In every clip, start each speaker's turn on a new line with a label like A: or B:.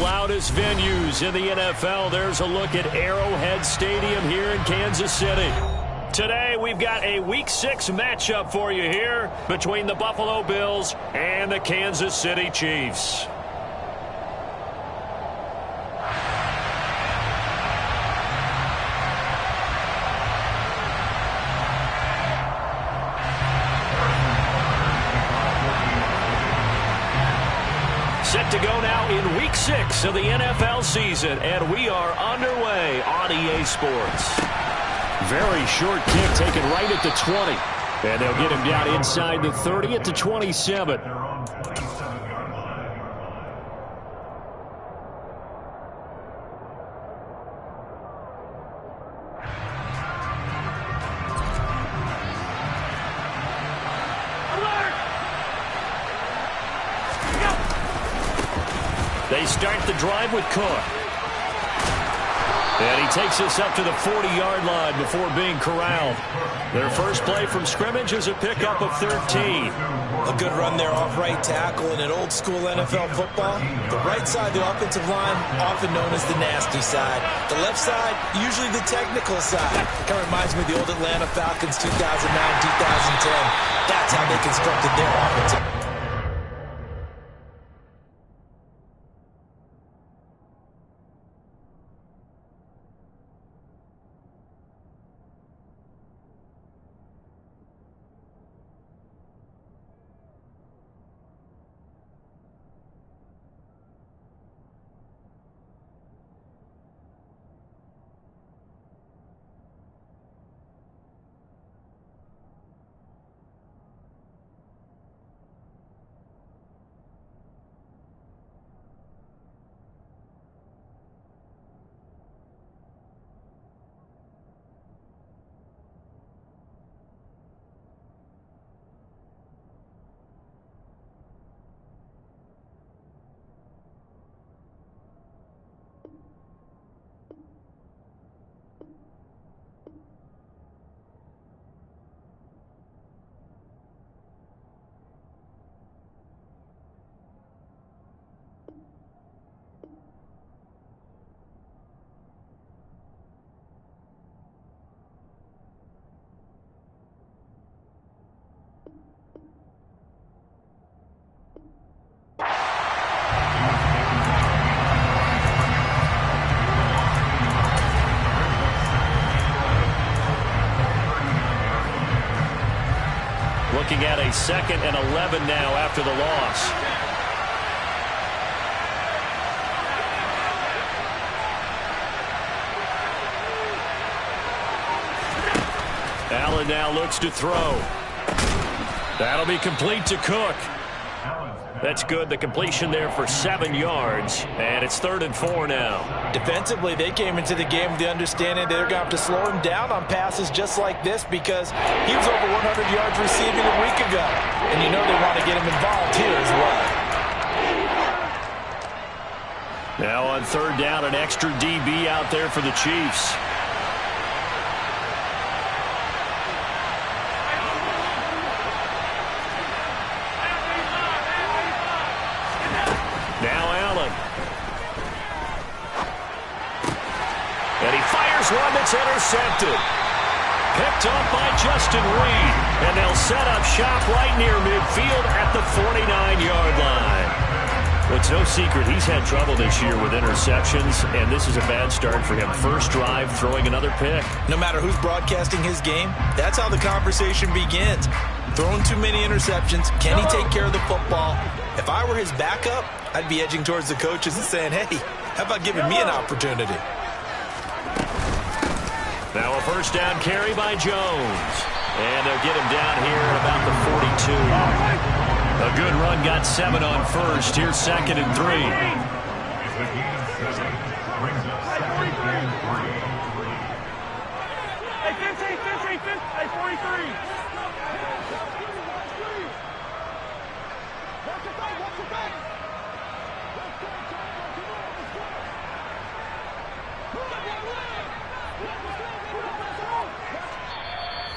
A: loudest venues in the NFL. There's a look at Arrowhead Stadium here in Kansas City. Today, we've got a Week 6 matchup for you here between the Buffalo Bills and the Kansas City Chiefs. Set to go now in Week 6 of the NFL season, and we are underway on EA Sports. Very short kick taken right at the 20. And they'll get him down inside the 30 at the 27. They start the drive with Cook. And he takes us up to the 40-yard line before being corralled. Their first play from scrimmage is a pickup of 13.
B: A good run there off right tackle in an old-school NFL football. The right side of the offensive line, often known as the nasty side. The left side, usually the technical side. Kind of reminds me of the old Atlanta Falcons 2009-2010. That's how they constructed their offensive.
A: Looking at a 2nd and 11 now after the loss. Allen now looks to throw. That'll be complete to Cook. That's good. The completion there for 7 yards. And it's 3rd and 4 now.
B: Defensively, they came into the game with the understanding they're going to have to slow him down on passes just like this because he was over 100 yards receiving a week ago. And you know they want to get him involved here as well.
A: Now on 3rd down, an extra DB out there for the Chiefs. One that's intercepted. Picked up by Justin Reed. And they'll set up shop right near midfield at the 49-yard line. Well, it's no secret he's had trouble this year with interceptions, and this is a bad start for him. First drive, throwing another pick.
B: No matter who's broadcasting his game, that's how the conversation begins. Throwing too many interceptions. Can he take care of the football? If I were his backup, I'd be edging towards the coaches and saying, hey, how about giving me an opportunity?
A: Now a first down carry by Jones. And they'll get him down here at about the 42. A good run, got 7 on first. Here's 2nd and 3.
C: Hey, 43.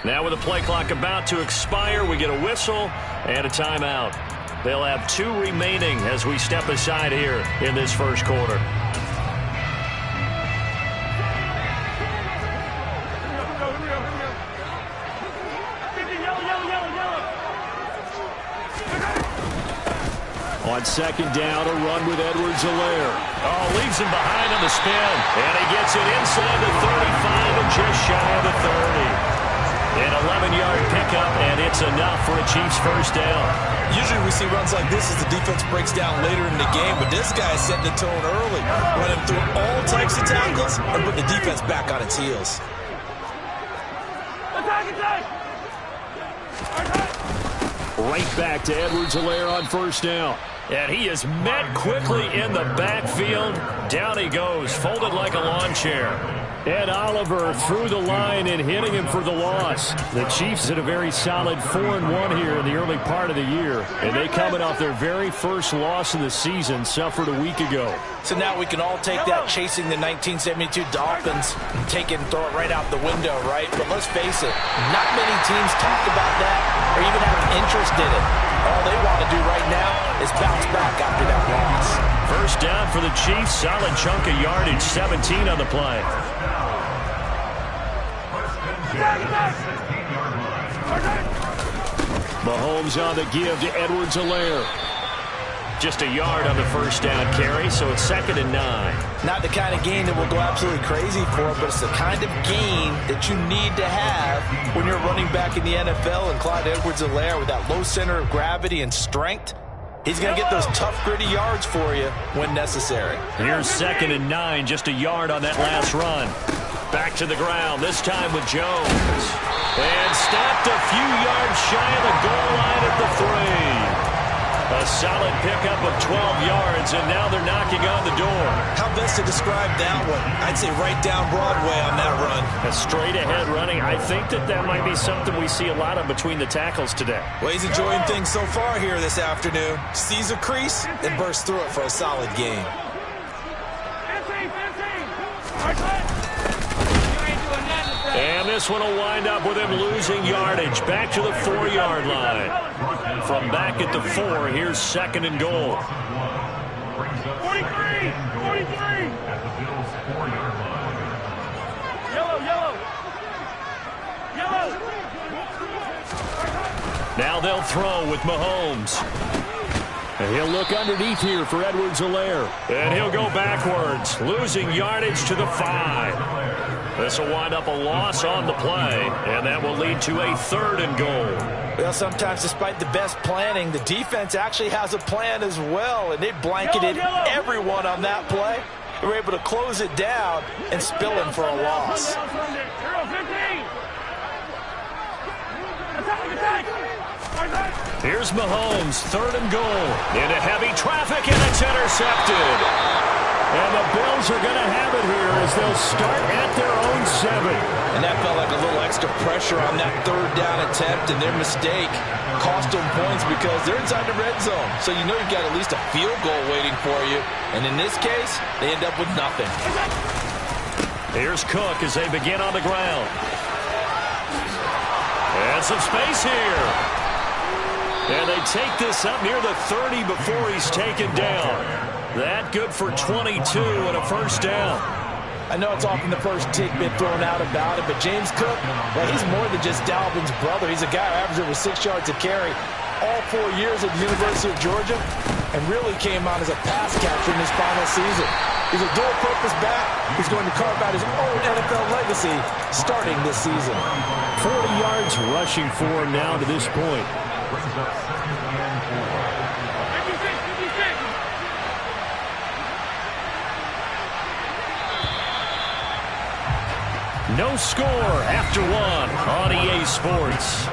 A: Now with the play clock about to expire, we get a whistle and a timeout. They'll have 2 remaining as we step aside here in this first quarter. On second down, a run with Edwards-Helaire. Oh, leaves him behind on the spin. And he gets it inside the 35 and just shy of the 30. An 11-yard pickup, and it's enough for a Chiefs first down.
B: Usually we see runs like this as the defense breaks down later in the game, but this guy is setting the tone early, running through all types of tackles and putting the defense back on its heels.
A: Right back to Edwards-Helaire on first down. And he is met quickly in the backfield. Down he goes, folded like a lawn chair. Ed Oliver through the line and hitting him for the loss. The Chiefs had a very solid 4-1 here in the early part of the year. And they coming off their very first loss of the season, suffered a week ago.
B: So now we can all take that chasing the 1972 Dolphins, take it and throw it right out the window, right? But let's face it, not many teams talk about that or even have an interest in it. All they want to do right now is bounce back after that loss.
A: First down for the Chiefs, solid chunk of yardage, 17 on the play. Mahomes on the give to Edwards-Helaire. Just a yard on the first down carry, so it's 2nd and 9.
B: Not the kind of gain that will go absolutely crazy for, but it's the kind of gain that you need to have when you're running back in the NFL. And Clyde Edwards-Helaire with that low center of gravity and strength, he's going to get those tough, gritty yards for you when necessary.
A: Here's 2nd and 9, just a yard on that last run. Back to the ground, this time with Jones. And stopped a few yards shy of the goal line at the 3. A solid pickup of 12 yards, and now they're knocking on the door.
B: How best to describe that one? I'd say right down Broadway on that run.
A: A straight-ahead running. I think that might be something we see a lot of between the tackles today.
B: Well, he's enjoying things so far here this afternoon. Sees a crease and bursts through it for a solid gain.
C: 15.
A: And this one will wind up with him losing yardage. Back to the 4-yard line. From back at the 4, here's 2nd and goal.
C: 43. Yellow.
A: Now they'll throw with Mahomes. And he'll look underneath here for Edwards-Helaire. And he'll go backwards, losing yardage to the 5. This will wind up a loss on the play, and that will lead to a 3rd and goal.
B: Well, sometimes despite the best planning, the defense actually has a plan as well, and they blanketed everyone on that play. They were able to close it down and spill him for a loss.
A: Here's Mahomes, 3rd and goal. Into heavy traffic, and it's intercepted. And the Bills are going to have it here as they'll start at their own 7.
B: And that felt like a little extra pressure on that 3rd down attempt, and their mistake cost them points because they're inside the red zone. So you know you've got at least a field goal waiting for you. And in this case, they end up with nothing.
A: Here's Cook as they begin on the ground. And some space here. And they take this up near the 30 before he's taken down. That good for 22 and a first down.
B: I know it's often the first tidbit thrown out about it, but James Cook, well, he's more than just Dalvin's brother. He's a guy who averaged over 6 yards a carry all 4 years at the University of Georgia and really came out as a pass catcher in his final season. He's a dual-purpose back who's going to carve out his own NFL legacy starting this season.
A: 40 yards rushing for him now to this point. No score after 1 on EA Sports.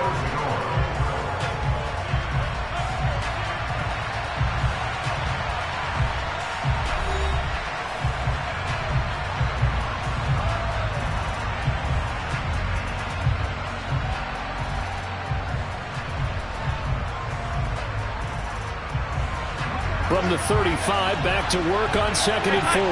A: From the 35, back to work on 2nd and 4.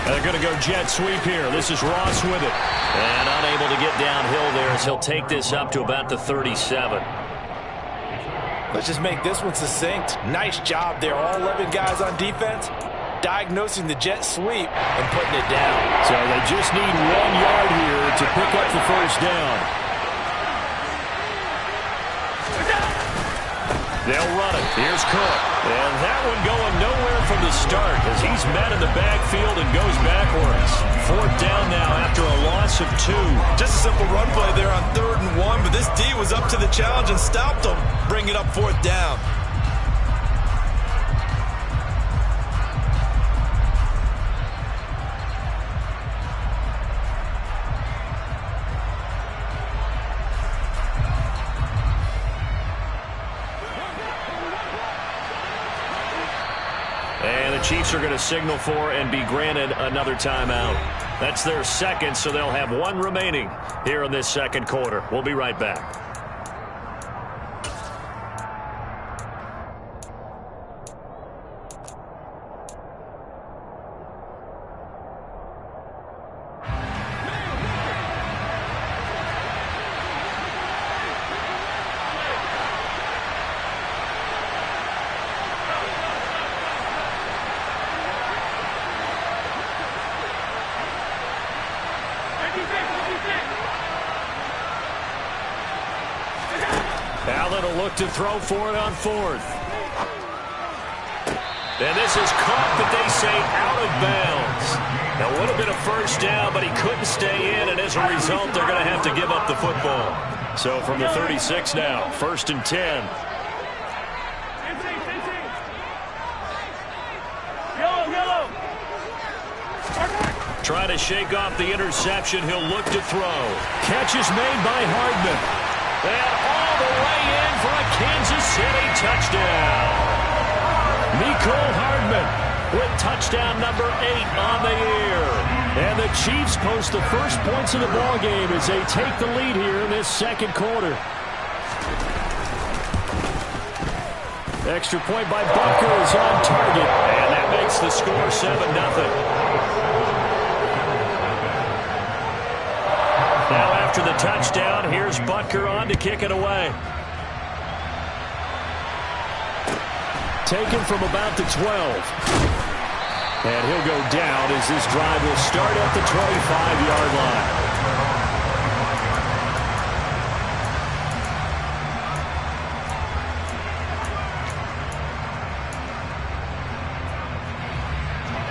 A: A They're going to go jet sweep here. This is Ross with it. And unable to get downhill there as he'll take this up to about the 37.
B: Let's just make this one succinct. Nice job there. All 11 guys on defense diagnosing the jet sweep and putting it down.
A: So they just need 1 yard here to pick up the first down. They'll run it. Here's Cook. And that one going nowhere from the start as he's met in the backfield and goes backwards. 4th down now after a loss of 2.
B: Just a simple run play there on 3rd and 1, but this D was up to the challenge and stopped him. Bring it up 4th down.
A: And the Chiefs are going to signal for and be granted another timeout. That's their 2nd, so they'll have 1 remaining here in this 2nd quarter. We'll be right back. Allen will look to throw for it on 4th. And this is caught, but they say out of bounds. Now, would have been a first down, but he couldn't stay in, and as a result, they're going to have to give up the football. So from the 36 now, 1st and 10. Trying to shake off the interception. He'll look to throw. Catch is made by Hardman. And all the way in for a Kansas City touchdown. Mecole Hardman with touchdown number 8 on the year. And the Chiefs post the first points of the ballgame as they take the lead here in this 2nd quarter. Extra point by Butker is on target. And that makes the score 7-0. Now after the touchdown, here's Butker on to kick it away. Taken from about the 12. And he'll go down as this drive will start at the 25-yard line.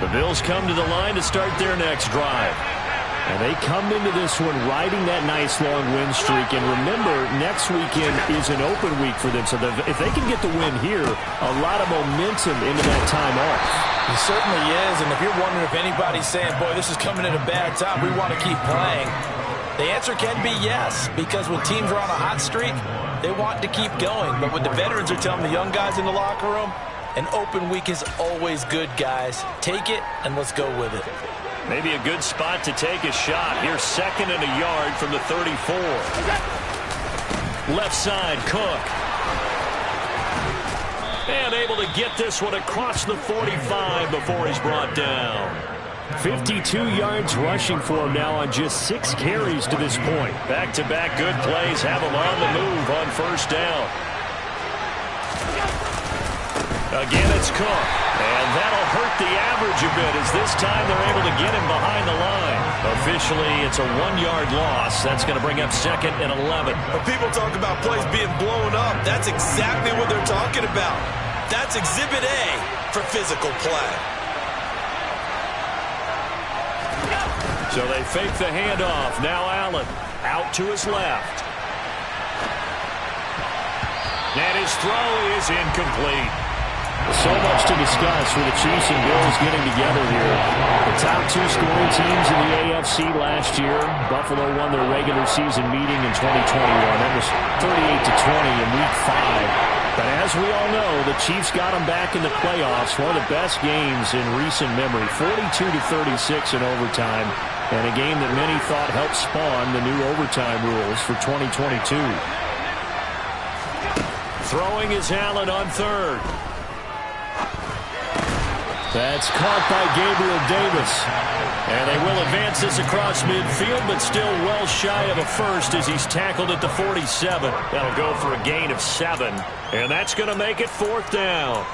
A: The Bills come to the line to start their next drive. And they come into this one riding that nice long win streak. And remember, next weekend is an open week for them. So if they can get the win here, a lot of momentum into that time off.
B: It certainly is. And if you're wondering if anybody's saying, boy, this is coming at a bad time, we want to keep playing, the answer can be yes. Because when teams are on a hot streak, they want to keep going. But what the veterans are telling the young guys in the locker room, an open week is always good, guys. Take it and let's go with it.
A: Maybe a good spot to take a shot. Here's 2nd and a yard from the 34. Left side, Cook. And able to get this one across the 45 before he's brought down. 52 yards rushing for him now on just 6 carries to this point. Back-to-back good plays have him on the move on 1st down. Again, it's Cook. And that'll hurt the average a bit as this time they're able to get him behind the line. Officially, it's a 1-yard loss. That's going to bring up 2nd and 11.
B: When people talk about plays being blown up, that's exactly what they're talking about. That's Exhibit A for physical play.
A: So they fake the handoff. Now Allen out to his left. And his throw is incomplete.
D: So much to discuss with the Chiefs and Bills getting together here. The top 2 scoring teams in the AFC last year. Buffalo won their regular season meeting in 2021. That was 38-20 in Week 5. But as we all know, the Chiefs got them back in the playoffs. One of the best games in recent memory. 42-36 in overtime. And a game that many thought helped spawn the new overtime rules for 2022.
A: Throwing is Allen on 3rd.
D: That's caught by Gabriel Davis.
A: And they will advance this across midfield, but still well shy of a first as he's tackled at the 47. That'll go for a gain of 7. And that's going to make it 4th down.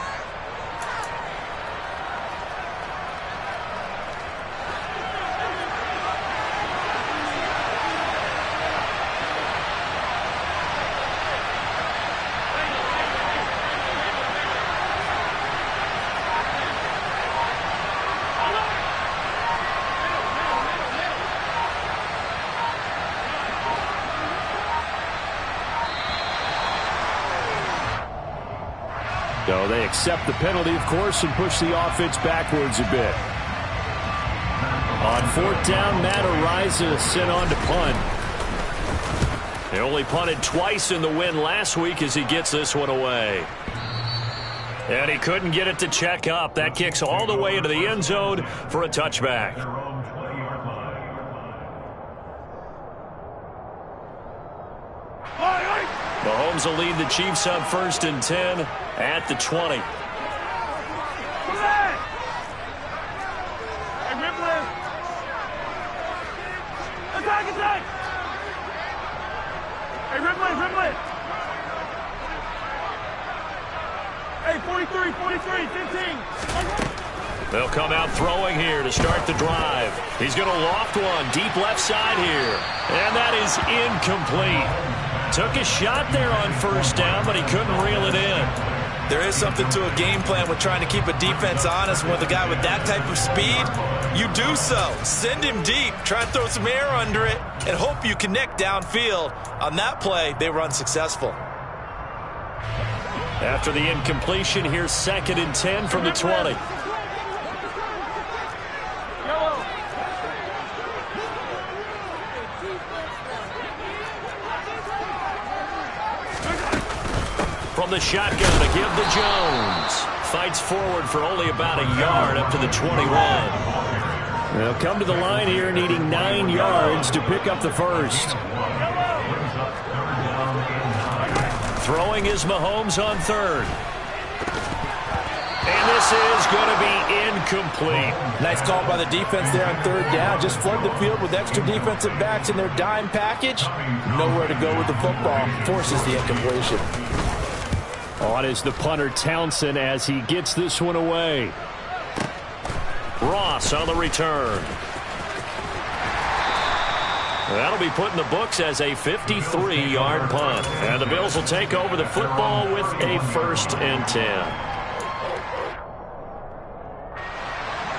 D: So they accept the penalty, of course, and push the offense backwards a bit. On 4th down, Matt Araiza sent on to punt.
A: He only punted twice in the win last week as he gets this one away. And he couldn't get it to check up. That kicks all the way into the end zone for a touchback. Mahomes will lead the Chiefs on 1st and 10 at the 20.
C: Hey, Ripley! Attack! Hey, Ripley! Hey, 43, 15!
A: They'll come out throwing here to start the drive. He's going to loft one deep left side here. And that is incomplete. Took a shot there on 1st down, but he couldn't reel it in.
B: There is something to a game plan with trying to keep a defense honest. With a guy with that type of speed, you do so. Send him deep. Try and throw some air under it and hope you connect downfield. On that play, they were unsuccessful.
A: After the incompletion, here's 2nd and 10 from the 20. From the shotgun to give to Jones. Fights forward for only about a yard up to the 21.
D: They'll come to the line here needing 9 yards to pick up the first.
A: Throwing is Mahomes on 3rd. And this is going to be incomplete.
B: Nice call by the defense there on 3rd down. Just flood the field with extra defensive backs in their dime package. Nowhere to go with the football. Forces the incompletion.
D: On is the punter Townsend as he gets this one away.
A: Ross on the return. That'll be put in the books as a 53-yard punt. And the Bills will take over the football with a 1st and 10.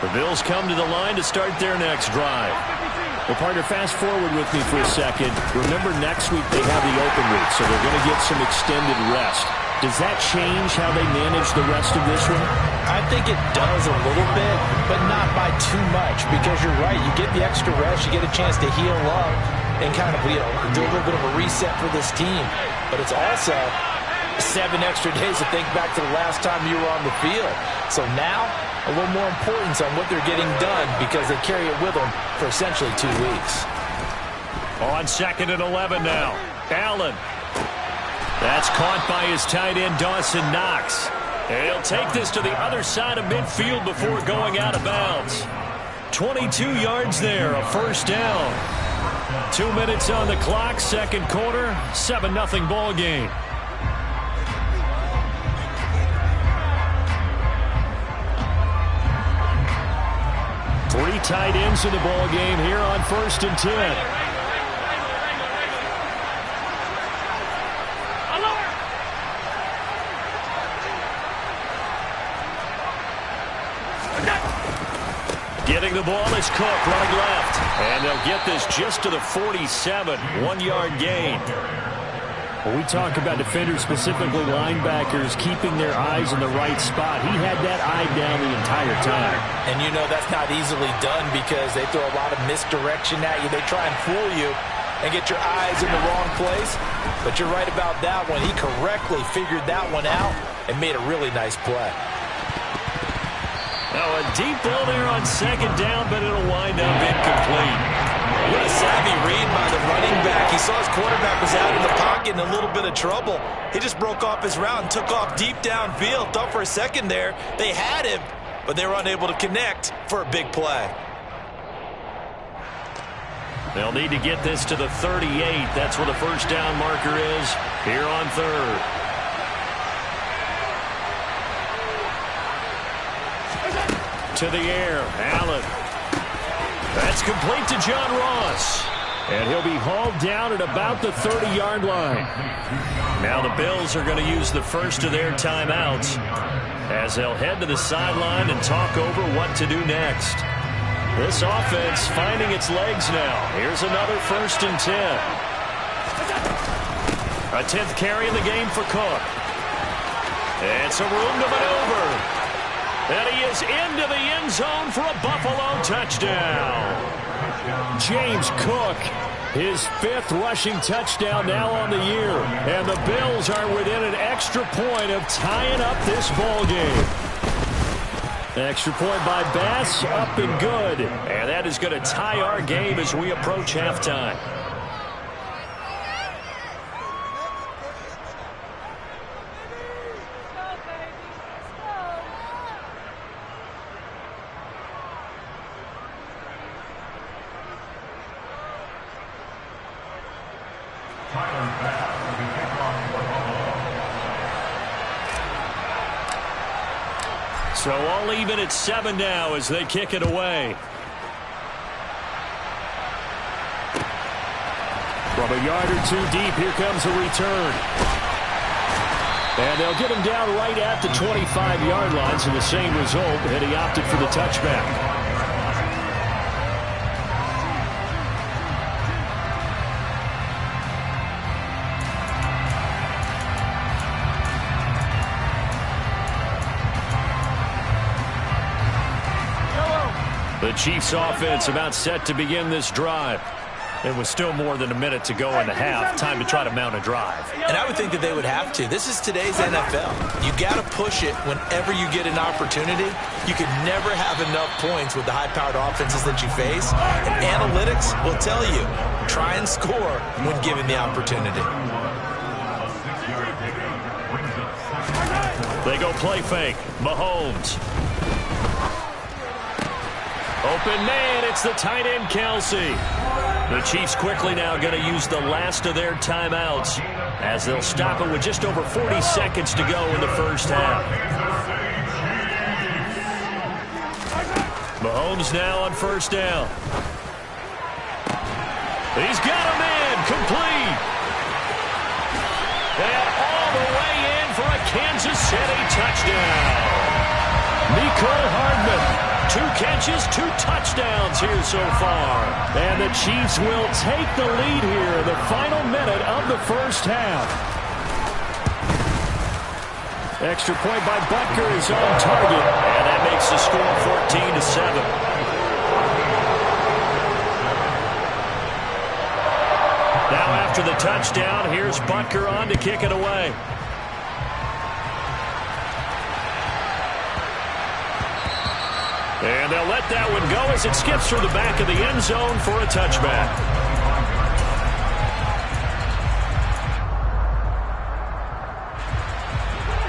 A: The Bills come to the line to start their next drive.
D: Well, partner, fast forward with me for a second. Remember, next week they have the open week, so they're going to get some extended rest. Does that change how they manage the rest of this one?
B: I think it does a little bit, but not by too much, because you're right. You get the extra rest, you get a chance to heal up and kind of, do a little bit of a reset for this team. But it's also 7 extra days to think back to the last time you were on the field. So now, a little more importance on what they're getting done because they carry it with them for essentially 2 weeks.
A: On 2nd and 11 now. Allen. That's caught by his tight end, Dawson Knox. And he'll take this to the other side of midfield before going out of bounds. 22 yards there, a 1st down. 2 minutes on the clock, 2nd quarter, 7-0 ball game. Three tight ends in the ball game here on 1st and 10. Getting the ball is Cook running left. And they'll get this just to the 47. 1-yard gain.
D: When we talk about defenders, specifically linebackers, keeping their eyes in the right spot, he had that eye down the entire time.
B: And you know that's not easily done because they throw a lot of misdirection at you. They try and fool you and get your eyes in the wrong place. But you're right about that one. He correctly figured that one out and made a really nice play.
A: Now a deep ball there on 2nd down, but it'll wind up incomplete. What a savvy read by the running back. He saw his quarterback was out in the pocket in a little bit of trouble. He just broke off his route and took off deep downfield. Thought for a second there they had him,
B: but they were unable to connect for a big play.
A: They'll need to get this to the 38. That's where the first down marker is here on third. To the air, Allen. That's complete to John Ross. And he'll be hauled down at about the 30-yard line. Now the Bills are going to use the first of their timeouts as they'll head to the sideline and talk over what to do next. This offense finding its legs now. Here's another 1st and 10. A 10th carry in the game for Cook. It's a room to maneuver. And he is into the end zone for a Buffalo touchdown. James Cook, his 5th rushing touchdown now on the year. And the Bills are within an extra point of tying up this ball game. Extra point by Bass, up and good. And that is going to tie our game as we approach halftime. So all even at 7 now as they kick it away. From a yard or 2 deep, here comes a return. And they'll get him down right at the 25-yard line, so the same result, and he opted for the touchback. The Chiefs offense about set to begin this drive. It was still more than a minute to go in the half. Time to try to mount a drive.
B: And I would think that they would have to. This is today's NFL. You got to push it whenever you get an opportunity. You can never have enough points with the high-powered offenses that you face. And analytics will tell you, try and score when given the opportunity.
A: They go play fake. Mahomes. Open man, it's the tight end, Kelsey. The Chiefs quickly now going to use the last of their timeouts as they'll stop it with just over 40 seconds to go in the first half. Mahomes now on first down. He's got a man, complete. And all the way in for a Kansas City touchdown. Mecole Hardman. 2 catches, 2 touchdowns here so far. And the Chiefs will take the lead here in the final minute of the first half. Extra point by Butker is on target. And that makes the score 14-7. Now after the touchdown, here's Butker on to kick it away. And they'll let that one go as it skips through the back of the end zone for a touchback.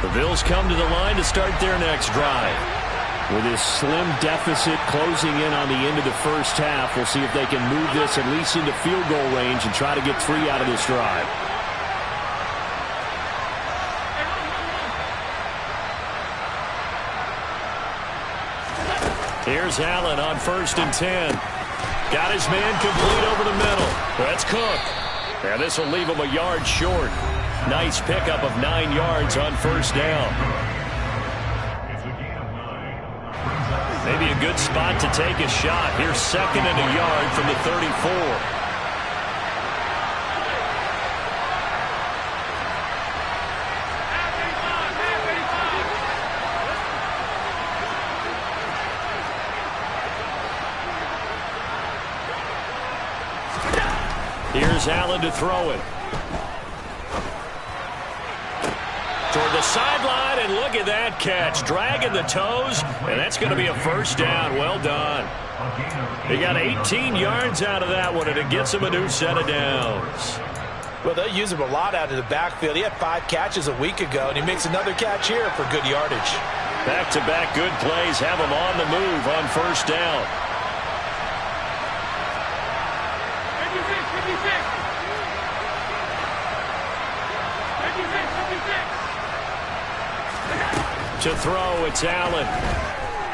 A: The Bills come to the line to start their next drive. With this slim deficit closing in on the end of the first half, we'll see if they can move this at least into field goal range and try to get 3 out of this drive. Here's Allen on 1st and 10. Got his man complete over the middle. That's Cook. And this will leave him a yard short. Nice pickup of 9 yards on first down. Maybe a good spot to take a shot. Here's 2nd and a yard from the 34. Here's Allen to throw it. Toward the sideline, and look at that catch. Dragging the toes, and that's going to be a first down. Well done. He got 18 yards out of that one, and it gets him a new set of downs.
B: Well, they'll use him a lot out of the backfield. He had 5 catches a week ago, and he makes another catch here for good yardage.
A: Back-to-back good plays have them on the move on first down. 56. To throw, it's Allen.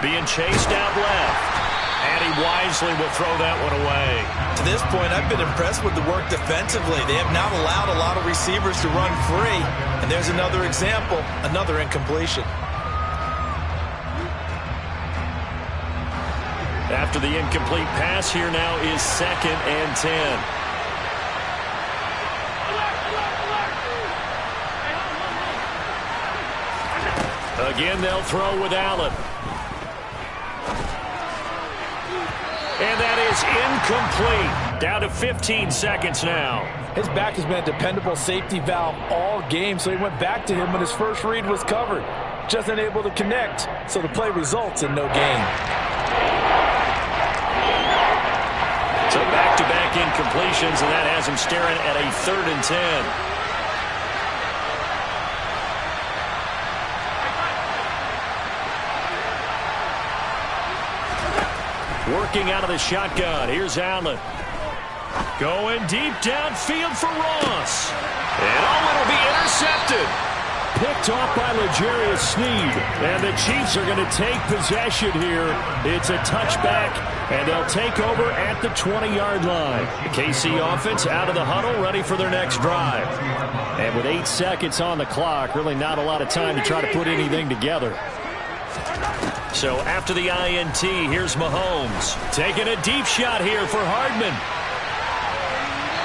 A: Being chased out left. And he wisely will throw that one away.
B: To this point, I've been impressed with the work defensively. They have not allowed a lot of receivers to run free. And there's another example, another incompletion.
A: After the incomplete pass, here now is 2nd and 10. Again, they'll throw with Allen. And that is incomplete. Down to 15 seconds now.
B: His back has been a dependable safety valve all game, so he went back to him when his first read was covered. Just unable to connect, so the play results in no gain.
A: So back-to-back incompletions, and that has him staring at a 3rd and 10. Working out of the shotgun. Here's Allen. Going deep downfield for Ross. And it'll be intercepted. Picked off by L'Jarius Sneed. And the Chiefs are going to take possession here. It's a touchback, and they'll take over at the 20-yard line. The KC offense out of the huddle, ready for their next drive. And with 8 seconds on the clock, really not a lot of time to try to put anything together. So after the INT, here's Mahomes. Taking a deep shot here for Hardman.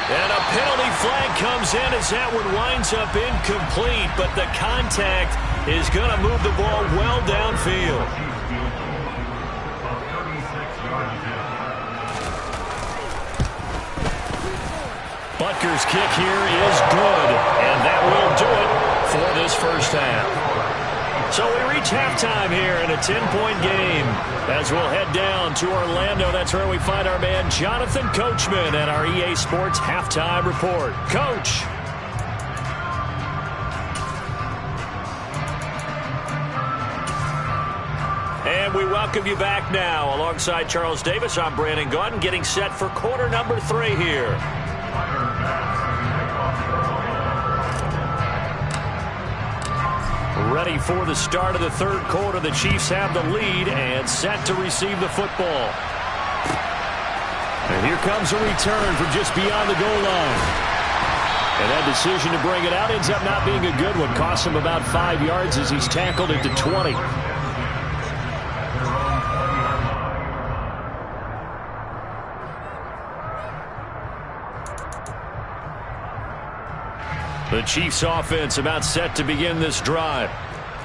A: And a penalty flag comes in as that one winds up incomplete, but the contact is going to move the ball well downfield. Butker's kick here is good, and that will do it for this first half. So we reach halftime here in a 10-point game as we'll head down to Orlando. That's where we find our man Jonathan Coachman at our EA Sports Halftime Report. Coach. And we welcome you back now. Alongside Charles Davis, I'm Brandon Gaudin, getting set for quarter number 3 here. Ready for the start of the 3rd quarter. The Chiefs have the lead and set to receive the football. And here comes a return from just beyond the goal line. And that decision to bring it out ends up not being a good one. Costs him about 5 yards as he's tackled at the 20. The Chiefs offense about set to begin this drive.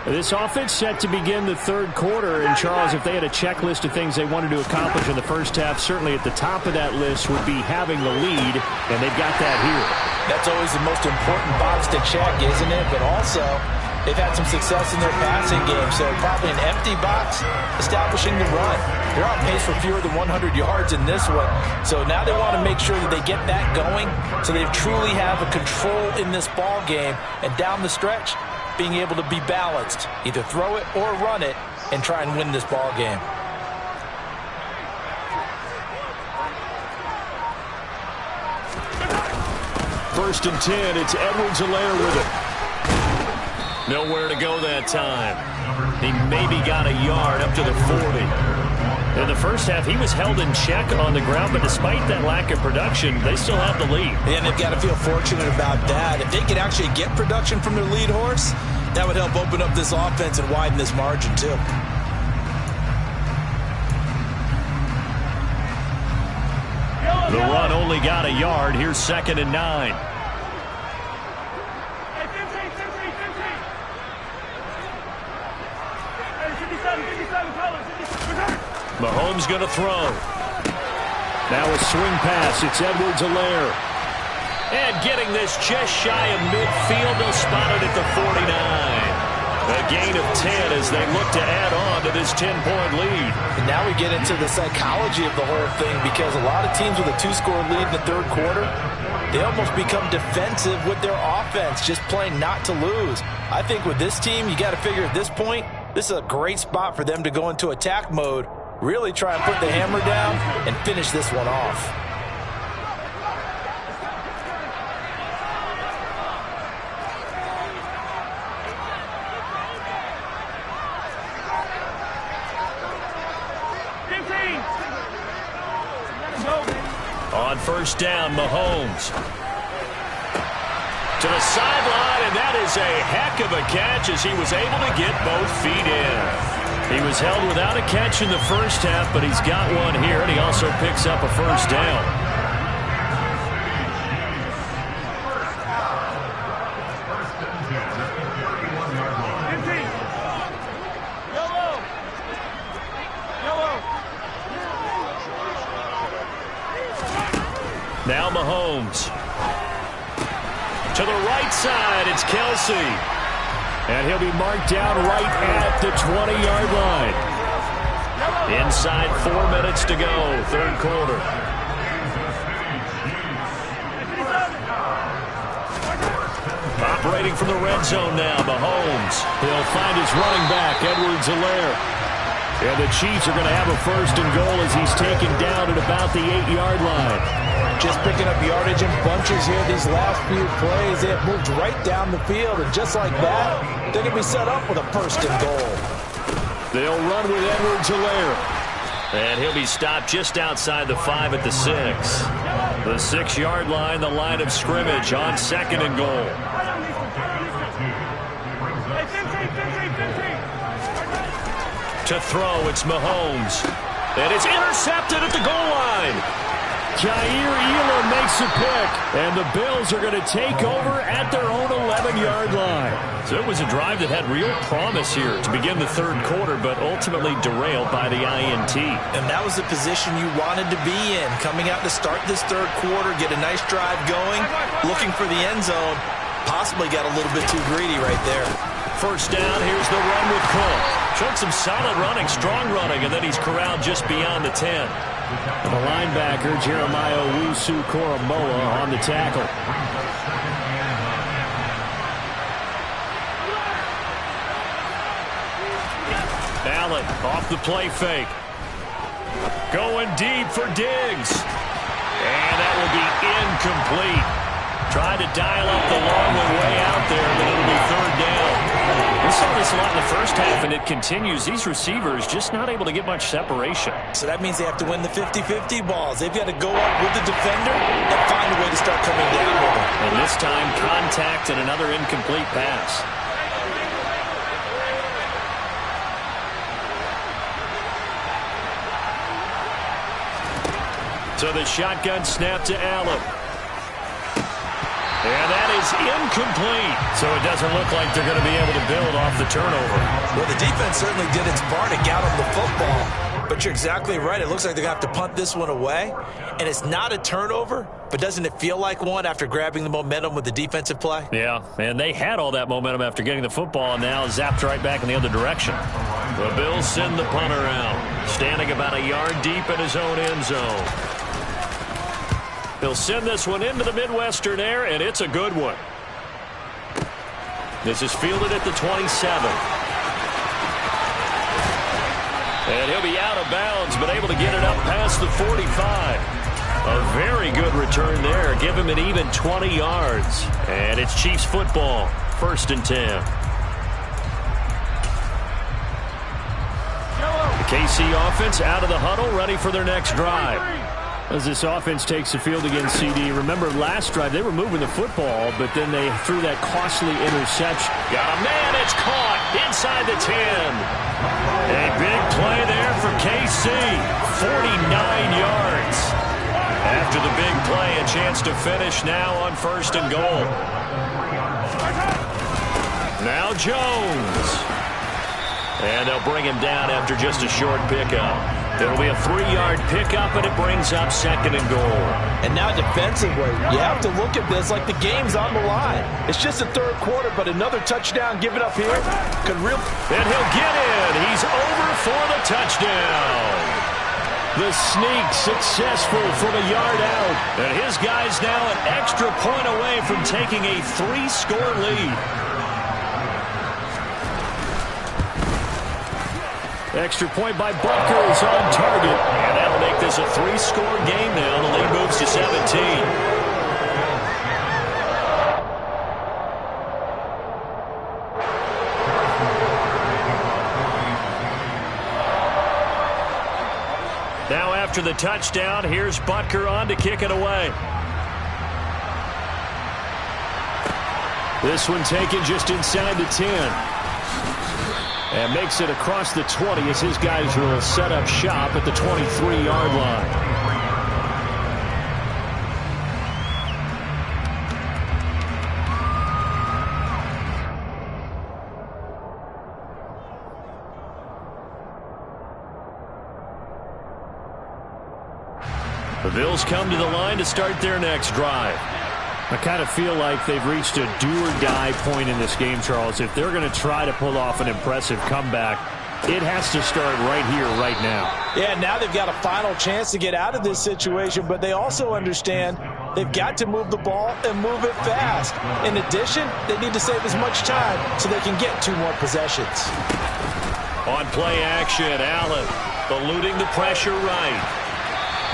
A: This offense set to begin the 3rd quarter. And, Charles, if they had a checklist of things they wanted to accomplish in the first half, certainly at the top of that list would be having the lead, and they've got that here.
B: That's always the most important box to check, isn't it? But also, they've had some success in their passing game, so probably an empty box establishing the run. They're on pace for fewer than 100 yards in this one, so now they want to make sure that they get that going so they truly have a control in this ball game, and down the stretch, being able to be balanced, either throw it or run it, and try and win this ball game.
A: First and 10, it's Edwards-Helaire with it. Nowhere to go that time. He maybe got a yard up to the 40. In the first half, he was held in check on the ground, but despite that lack of production, they still have the lead.
B: And they've got to feel fortunate about that. If they could actually get production from their lead horse, that would help open up this offense and widen this margin, too.
A: The run only got a yard. Here's 2nd and 9. Mahomes going to throw. Now a swing pass. It's Edwards-Helaire. And getting this just shy of midfield. They'll spot it at the 49. A gain of 10 as they look to add on to this 10-point lead.
B: And now we get into the psychology of the whole thing, because a lot of teams with a 2-score lead in the 3rd quarter, they almost become defensive with their offense, just playing not to lose. I think with this team, you got to figure at this point, This is a great spot for them to go into attack mode, really try and put the hammer down and finish this one off.
A: On first down, Mahomes. To the sideline, and that is a heck of a catch as he was able to get both feet in. He was held without a catch in the first half, but he's got one here, and he also picks up a first down. Now Mahomes. To the right side, it's Kelsey. And he'll be marked down right at the 20-yard line. Inside 4 minutes to go, third quarter. Operating from the red zone now, Mahomes. He'll find his running back, Edwards-Helaire. And the Chiefs are going to have a first and goal as he's taken down at about the 8-yard line.
B: Just picking up yardage in bunches here these last few plays. They have moved right down the field, and just like that, they're going to be set up with a first and goal.
A: They'll run with Edwards-Helaire. And he'll be stopped just outside the 5 at the 6. The 6-yard line, the line of scrimmage on second and goal. To throw, it's Mahomes. And it's intercepted at the goal line. Jair Elam makes a pick, and the Bills are going to take over at their own 11-yard line. So it was a drive that had real promise here to begin the third quarter, but ultimately derailed by the INT.
B: And that was the position you wanted to be in, coming out to start this third quarter, get a nice drive going, looking for the end zone. Possibly got a little bit too greedy right there.
A: First down, here's the run with Cook. Showed some solid running, strong running, and then he's corralled just beyond the 10. And the linebacker, Jeremiah Owusu-Koramoah, on the tackle. Allen off the play fake. Going deep for Diggs. And that will be incomplete. Tried to dial up the long one way out there, but it'll be third down. We saw this a lot in the first half, and it continues. These receivers just not able to get much separation.
B: So that means they have to win the 50-50 balls. They've got to go up with the defender and find a way to start coming down with him.
A: And this time, contact and another incomplete pass. So the shotgun snap to Allen. And that is incomplete. So it doesn't look like they're going to be able to build off the turnover.
B: Well, the defense certainly did its part to get them the football. But you're exactly right. It looks like they're going to have to punt this one away. And it's not a turnover, but doesn't it feel like one after grabbing the momentum with the defensive play?
A: Yeah, and they had all that momentum after getting the football, and now zapped right back in the other direction. The Bills send the punter out, standing about a yard deep in his own end zone. He'll send this one into the Midwestern air, and it's a good one. This is fielded at the 27. And he'll be out of bounds, but able to get it up past the 45. A very good return there. Give him an even 20 yards. And it's Chiefs football, 1st and 10. The KC offense out of the huddle, ready for their next drive. As this offense takes the field against CD, remember last drive they were moving the football, but then they threw that costly interception. Got a man, it's caught inside the 10. A big play there for KC, 49 yards. After the big play, a chance to finish now on 1st and goal. Now Jones. And they'll bring him down after just a short pickup. It'll be a 3-yard pickup, and it brings up 2nd and goal.
B: And now defensively, you have to look at this like the game's on the line. It's just the third quarter, but another touchdown given up here could really...
A: And he'll get in. He's over for the touchdown. The sneak successful from a yard out. And his guy's now an extra point away from taking a 3-score lead. Extra point by Butker is on target. And that'll make this a 3-score game now. The lead moves to 17. Now after the touchdown, here's Butker on to kick it away. This one taken just inside the 10. And makes it across the 20 as his guys will set up shop at the 23-yard line. The Bills come to the line to start their next drive. I kind of feel like they've reached a do-or-die point in this game, Charles. If they're going to try to pull off an impressive comeback, it has to start right here, right now.
B: Yeah, now they've got a final chance to get out of this situation, but they also understand they've got to move the ball and move it fast. In addition, they need to save as much time so they can get 2 more possessions.
A: On play action, Allen eluding the pressure right.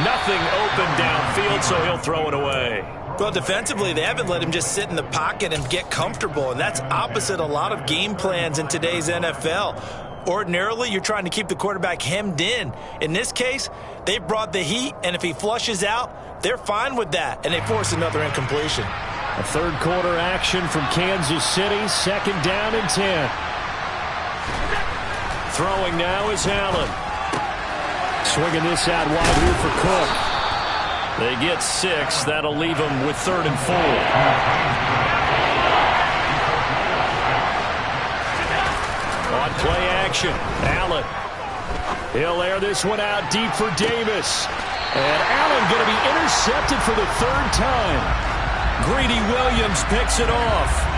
A: Nothing open downfield, so he'll throw it away.
B: Well, defensively, they haven't let him just sit in the pocket and get comfortable, and that's opposite a lot of game plans in today's NFL. Ordinarily, you're trying to keep the quarterback hemmed in. In this case, they brought the heat, and if he flushes out, they're fine with that, and they force another incompletion.
A: A third quarter action from Kansas City, 2nd down and 10. Throwing now is Allen. Swinging this out wide here for Cook. They get 6. That'll leave them with 3rd and 4. On play action, Allen. He'll air this one out deep for Davis. And Allen going to be intercepted for the 3rd time. Greedy Williams picks it off.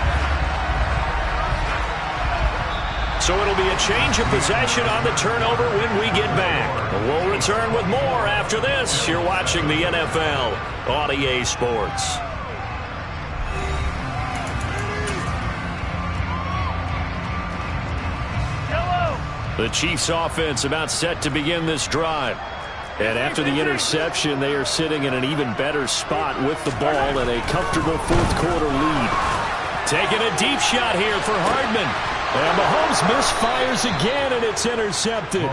A: So it'll be a change of possession on the turnover when we get back. We'll return with more after this. You're watching the NFL on EA Sports. The Chiefs offense about set to begin this drive. And after the interception, they are sitting in an even better spot with the ball and a comfortable 4th quarter lead. Taking a deep shot here for Hardman. And Mahomes misfires again, and it's intercepted.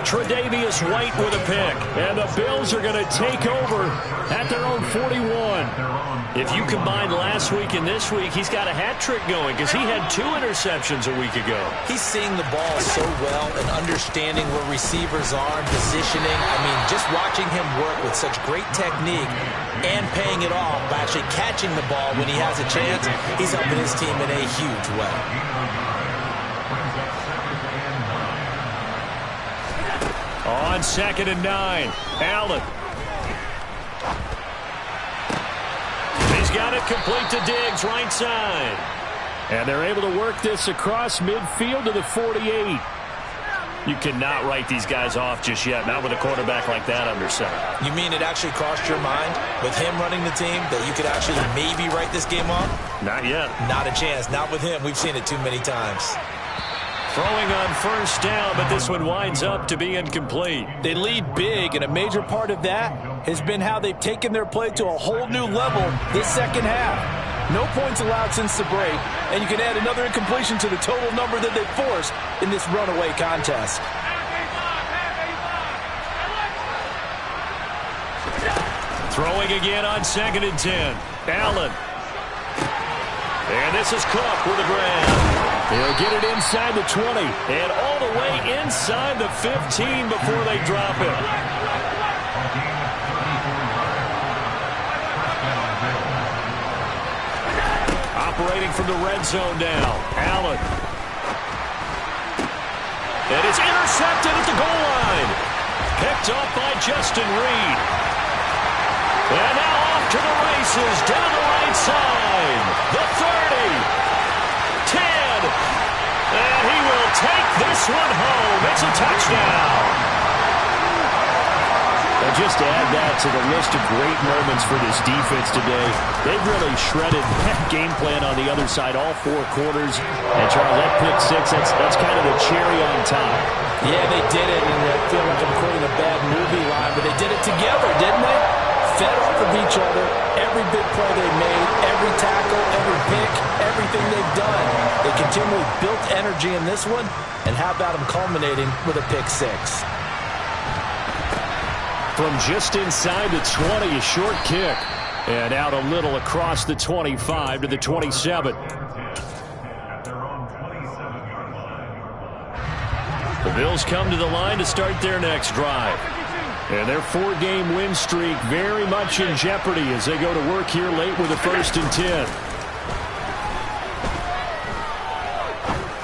A: Tre'Davious White with a pick. And the Bills are going to take over at their own 41. If you combine last week and this week, he's got a hat trick going because he had 2 interceptions a week ago.
B: He's seeing the ball so well and understanding where receivers are and positioning. I mean, just watching him work with such great technique and paying it off by actually catching the ball when he has a chance, he's helping his team in a huge way.
A: On 2nd and 9, Allen. He's got it complete to Diggs, right side. And they're able to work this across midfield to the 48. You cannot write these guys off just yet, not with a quarterback like that under center.
B: You mean it actually crossed your mind with him running the team that you could actually maybe write this game off?
A: Not yet.
B: Not a chance. Not with him. We've seen it too many times.
A: Throwing on 1st down, but this one winds up to be incomplete.
B: They lead big, and a major part of that has been how they've taken their play to a whole new level this 2nd half. No points allowed since the break, and you can add another incompletion to the total number that they forced in this runaway contest.
A: Throwing again on 2nd and 10. Allen. And this is Cook with a grab. He'll get it inside the 20 and all the way inside the 15 before they drop it. Operating from the red zone now, Allen. And it's intercepted at the goal line. Picked up by Justin Reed. And now off to the races down the right side. The 30. 10. And he will take this one home. It's a touchdown. And just to add that to the list of great moments for this defense today, they've really shredded that game plan on the other side all 4 quarters. And Charles, that pick 6, that's kind of the cherry on top.
B: Yeah, they did it, and I feel like I'm quoting a bad movie line, but they did it together, didn't they? Fed off of each other, every big play they made, every tackle, every pick, everything they've done. They continually built energy in this one, and how about them culminating with a pick six?
D: From just inside the 20, a short kick. And out a little across the 25 to the 27. The Bills come to the line to start their next drive. And their 4-game win streak very much in jeopardy as they go to work here late with a 1st and 10.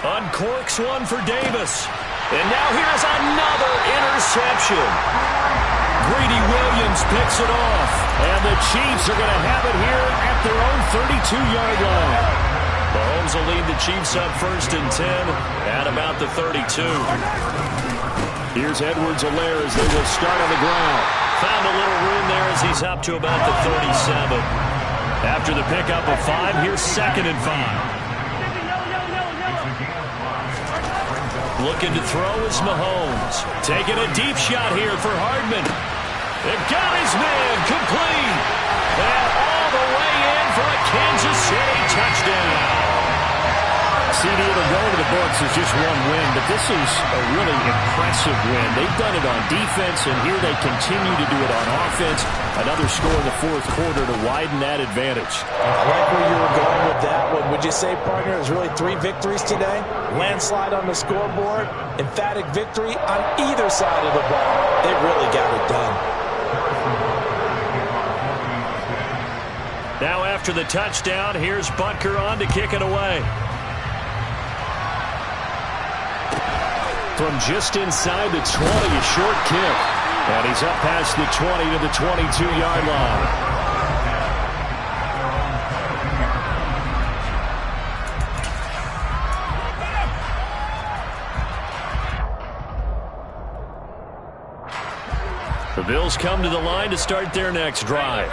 D: Uncorks one for Davis.
A: And now here's another interception.
D: Greedy Williams picks it off. And the Chiefs are going to have it here at their own 32-yard line.
A: Mahomes will lead the Chiefs up 1st and 10 at about the 32.
D: Here's Edwards-Helaire as they will start on the ground.
A: Found a little room there as he's up to about the 37. After the pickup of 5, here's 2nd and 5. Looking to throw is Mahomes. Taking a deep shot here for Hardman. They've got his man complete. And all the way in for a Kansas City touchdown.
D: CD, it'll go to the books as just one win, but this is a really impressive win. They've done it on defense, and here they continue to do it on offense. Another score in the 4th quarter to widen that advantage.
B: I like where you were going with that one. Would you say, partner, it was really 3 victories today? Landslide on the scoreboard, emphatic victory on either side of the ball. They really got it done.
A: Now after the touchdown, here's Butker on to kick it away.
D: From just inside the 20, a short kick. And he's up past the 20 to the 22-yard line. The Bills come to the line to start their next drive.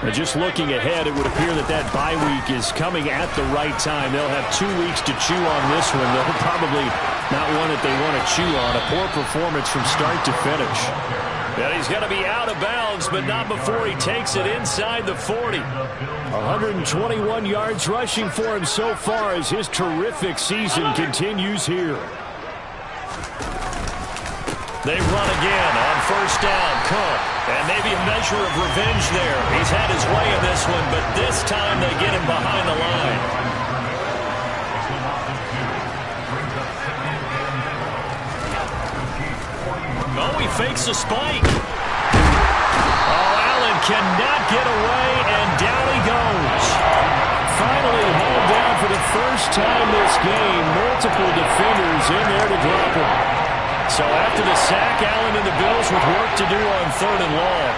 D: And just looking ahead, it would appear that that bye week is coming at the right time. They'll have 2 weeks to chew on this one. They'll probably not one that they want to chew on. A poor performance from start to finish.
A: And he's going to be out of bounds, but not before he takes it inside the 40.
D: 121 yards rushing for him so far as his terrific season continues here.
A: They run again on 1st down. Cook. And maybe a measure of revenge there. He's had his way in this one, but this time they get him behind the line. Oh, he fakes a spike. Oh, Allen cannot get away, and down he goes.
D: Finally hauled down for the first time this game. Multiple defenders in there to drop him.
A: So after the sack, Allen and the Bills with work to do on 3rd and long.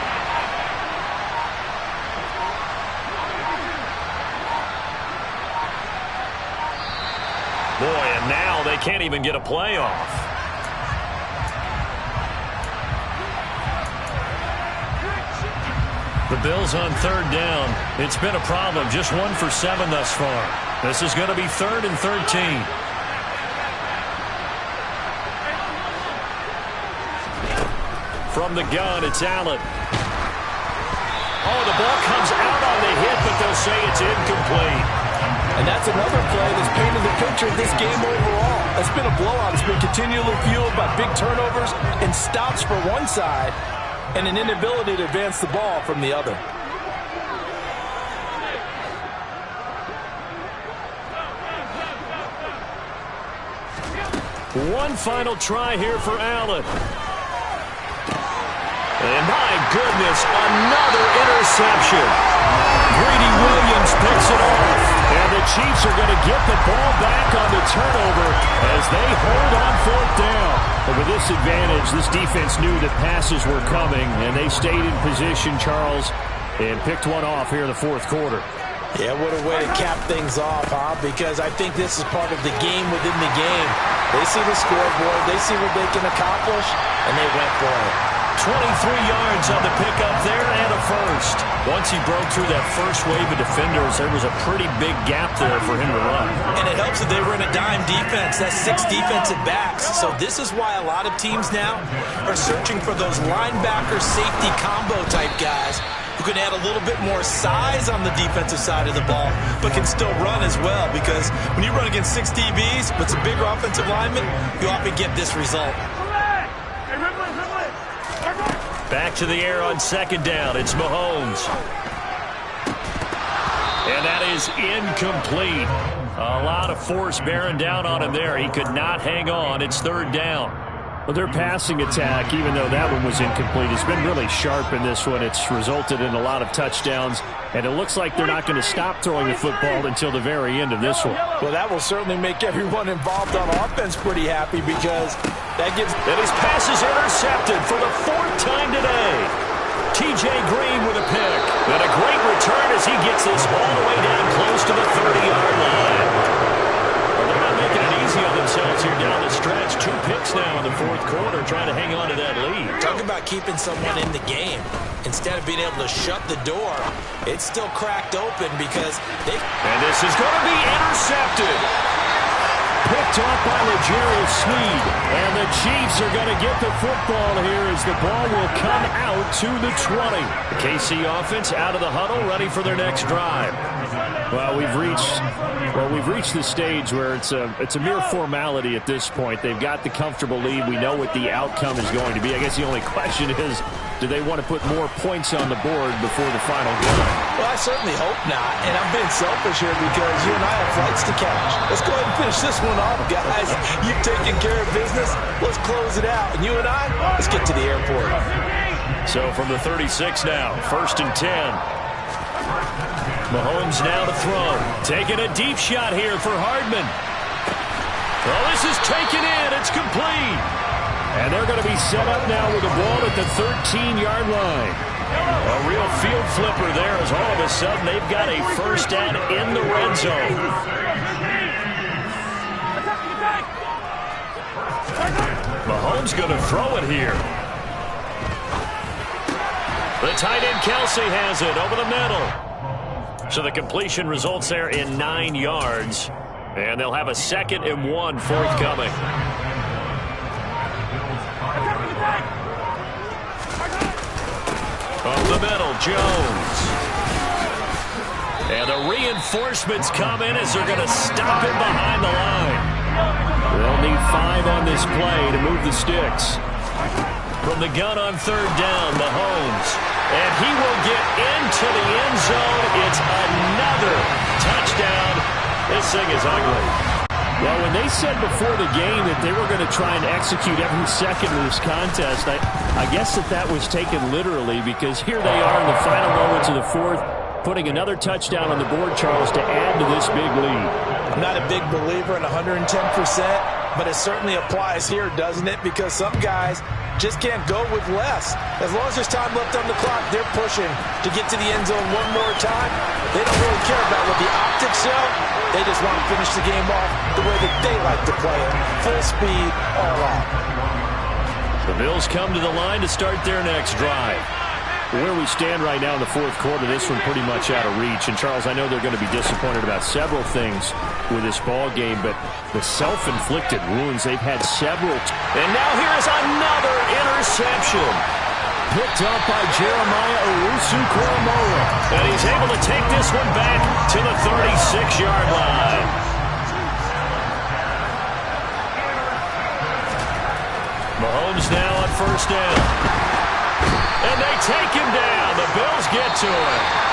A: Boy, and now they can't even get a play off. The Bills on 3rd down. It's been a problem. Just 1 for 7 thus far. This is going to be 3rd and 13. From the gun, it's Allen. Oh, the ball comes out on the hit, but they'll say it's incomplete.
B: And that's another play that's painted the picture of this game overall. It's been a blowout. It's been continually fueled by big turnovers and stops for one side and an inability to advance the ball from the other.
A: One final try here for Allen. And my goodness, another interception. Greedy Williams picks it off.
D: And the Chiefs are going to get the ball back on the turnover as they hold on 4th down. But with this advantage, this defense knew that passes were coming, and they stayed in position, Charles, and picked one off here in the 4th quarter.
B: Yeah, what a way to cap things off, huh? Because I think this is part of the game within the game. They see the scoreboard, they see what they can accomplish, and they went for it.
A: 23 yards on the pickup there and a first. Once he broke through that first wave of defenders, there was a pretty big gap there for him to run.
B: And it helps that they were in a dime defense. That's 6 defensive backs. So this is why a lot of teams now are searching for those linebacker safety combo type guys who can add a little bit more size on the defensive side of the ball, but can still run as well. Because when you run against 6 DBs, but some bigger offensive linemen, you often get this result.
A: Back to the air on second down. It's Mahomes. And that is incomplete. A lot of force bearing down on him there. He could not hang on. It's third down.
D: Well, their passing attack, even though that one was incomplete, has been really sharp in this one. It's resulted in a lot of touchdowns, and it looks like they're not going to stop throwing the football until the very end of this one.
B: Well, that will certainly make everyone involved on offense pretty happy, because that gives...
A: And his pass is intercepted for the 4th time today. T.J. Green with a pick. And a great return as he gets this all the way down close to the 30-yard line. Well, they're not making it easy on themselves here down the stretch. 2 picks now in the 4th quarter, trying to hang on to that lead.
B: Talk about keeping someone in the game. Instead of being able to shut the door, it's still cracked open because they...
A: And this is going to be intercepted. Picked off by L'Jarius Sneed. And the Chiefs are going to get the football here as the ball will come out to the 20. The KC offense out of the huddle, ready for their next drive.
D: Well, we've reached the stage where it's a mere formality at this point. They've got the comfortable lead. We know what the outcome is going to be. I guess the only question is, do they want to put more points on the board before the final game?
B: Well, I certainly hope not. And I'm being selfish here because you and I have flights to catch. Let's go ahead and finish this one off, guys. You've taken care of business. Let's close it out. And you and I, let's get to the airport.
A: So from the 36 now, 1st and 10. Mahomes now to throw. Taking a deep shot here for Hardman. Well, this is taken in. It's complete.
D: And they're going to be set up now with the ball at the 13-yard line.
A: A real field flipper there as all of a sudden they've got a first down in the red zone. Mahomes going to throw it here. The tight end Kelsey has it over the middle. So the completion results there in 9 yards. And they'll have a 2nd and 1 forthcoming. Over the middle, Jones. And the reinforcements come in as they're going to stop him behind the line. They'll need 5 on this play to move the sticks. From the gun on 3rd down, Mahomes. And he will get into the end zone. It's another touchdown. This thing is ugly.
D: Well, when they said before the game that they were going to try and execute every second of this contest, I guess that was taken literally, because here they are in the final moments of the 4th, putting another touchdown on the board, Charles, to add to this big lead.
B: I'm not a big believer in 110%, but it certainly applies here, doesn't it? Because some guys just can't go with less. As long as there's time left on the clock, they're pushing to get to the end zone one more time. They don't really care about what the optics show. They just want to finish the game off the way that they like to play it. Full speed, all out.
A: The Bills come to the line to start their next drive.
D: Where we stand right now in the 4th quarter, this one pretty much out of reach. And, Charles, I know they're going to be disappointed about several things with this ball game, but the self-inflicted wounds, they've had several.
A: And now here is another interception. Picked up by Jeremiah Owusu-Koramoah. And he's able to take this one back to the 36-yard line. Mahomes now on 1st down. And they take him down. The Bills get to him.